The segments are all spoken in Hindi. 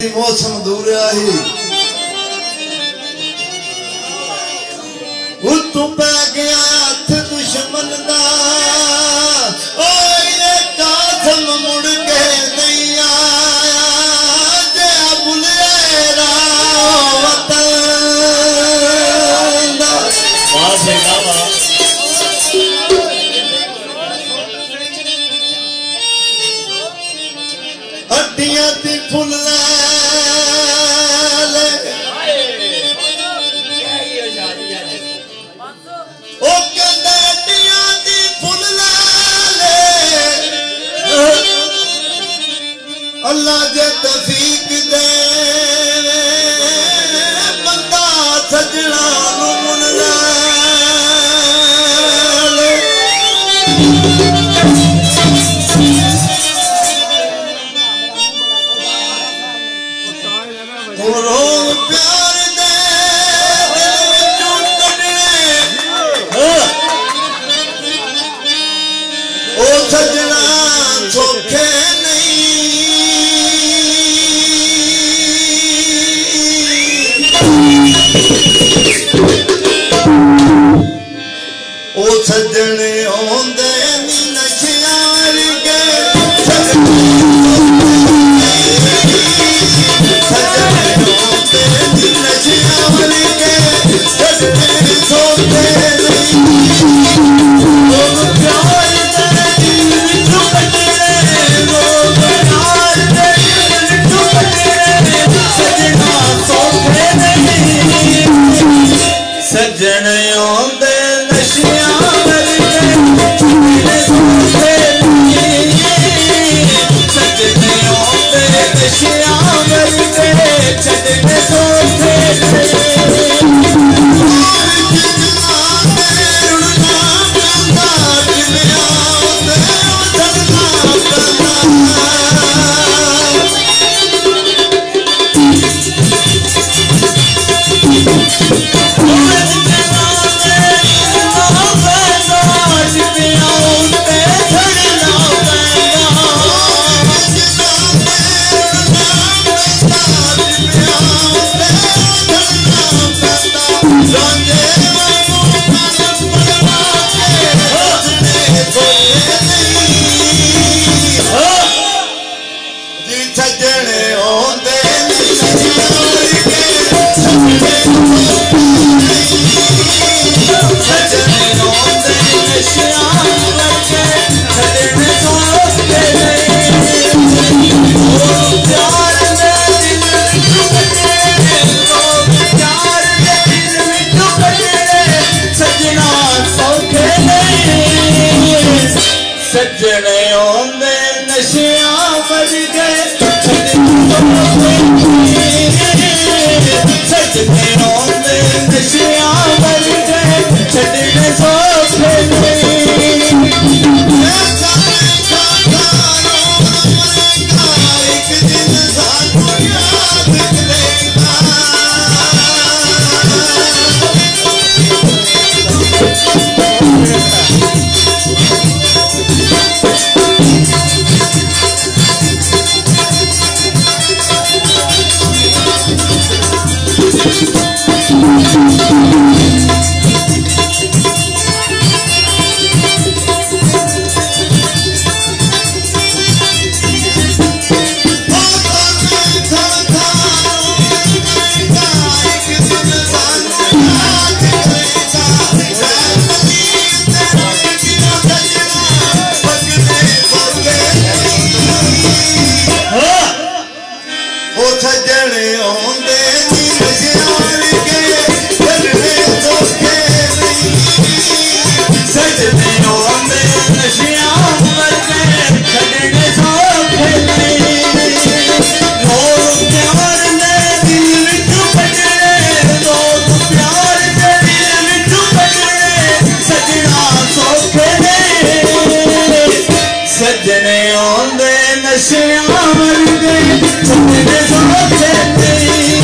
मौसम दूर आई तू पै गया हथ दुश्मन दा ये कासम मुड़ के नहीं आया जे बुलेरा वतन दा हड्डियां ती फुल अल्लाह जे तफीक दे बंदा सजना मुन प्यार दे ओ सजना सौखे सजने आंदे नशिया वर्गे सजने आंदे नशिया वर्गे सजने सोते लोग प्यार तेरे विचों कटरे लोग प्यार तेरे विचों कटरे सजना सोते नहीं सजने आंदे नशिया सजने आंदे नशिया वर्गे सजने आंदे नशिया वर्गे छड़ने सोखे एक दिन सानू याद करेगा सजने आंदे नशिया वर्गे सजने सोखे नहीं सजने आंदे नशिया वर्गे सजने सोखे नहीं लोग प्यार दे दिल विचों कटरे लोग प्यार दे दिल विचों कटरे सजना सोखे नहीं सजने आंदे नशिया वर्गे सजने सोखे नहीं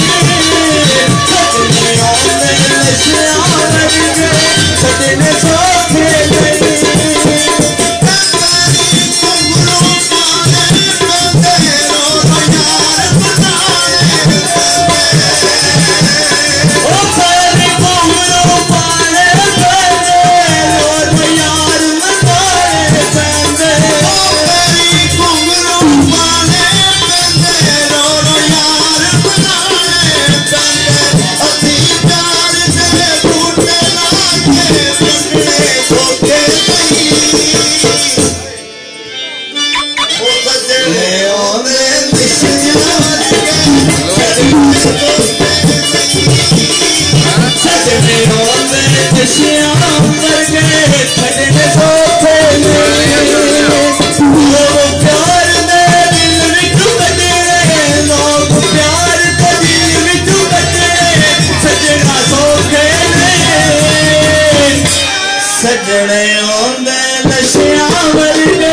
सजने आंदे नशियां वर्गे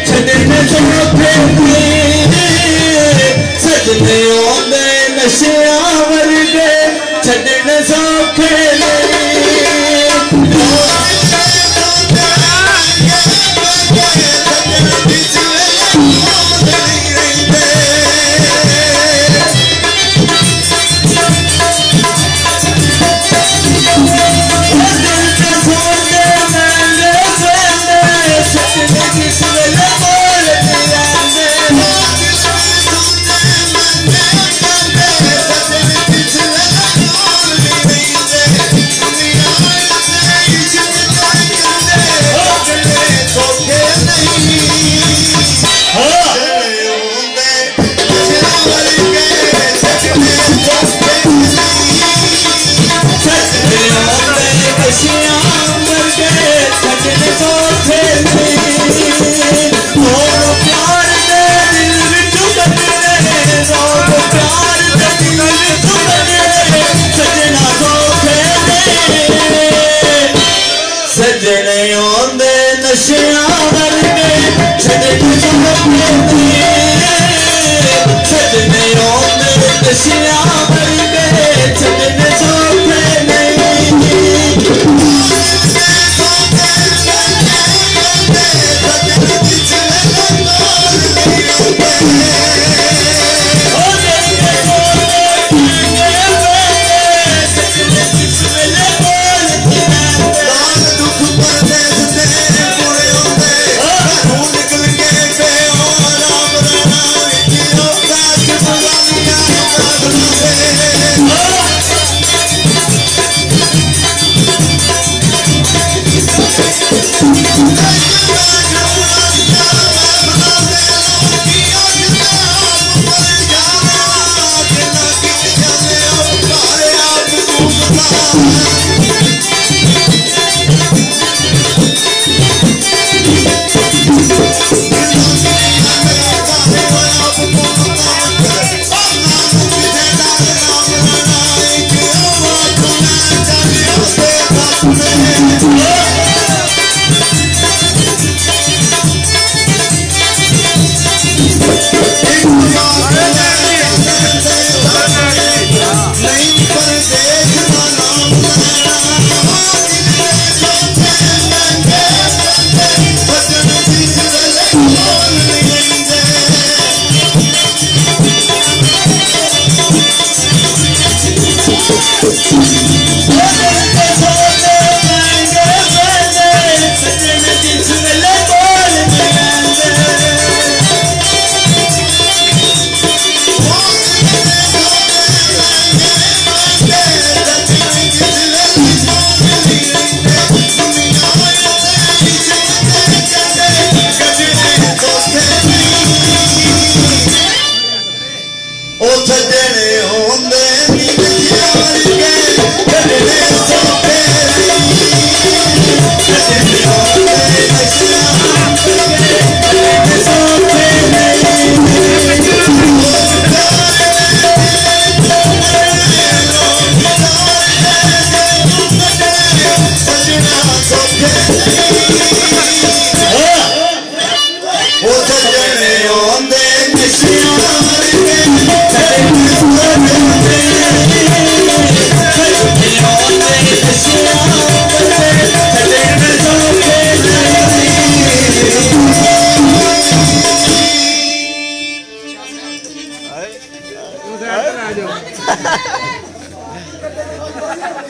छड्डने सौखे नहीं सजने आंदे नशियां वर्गे छड्डने सौखे नहीं सजने आंदे नशियां वर्गे छड्डने सौखे नहीं सजने आंदे नशियां वर्गे छड्डने सौखे Ha ha ha.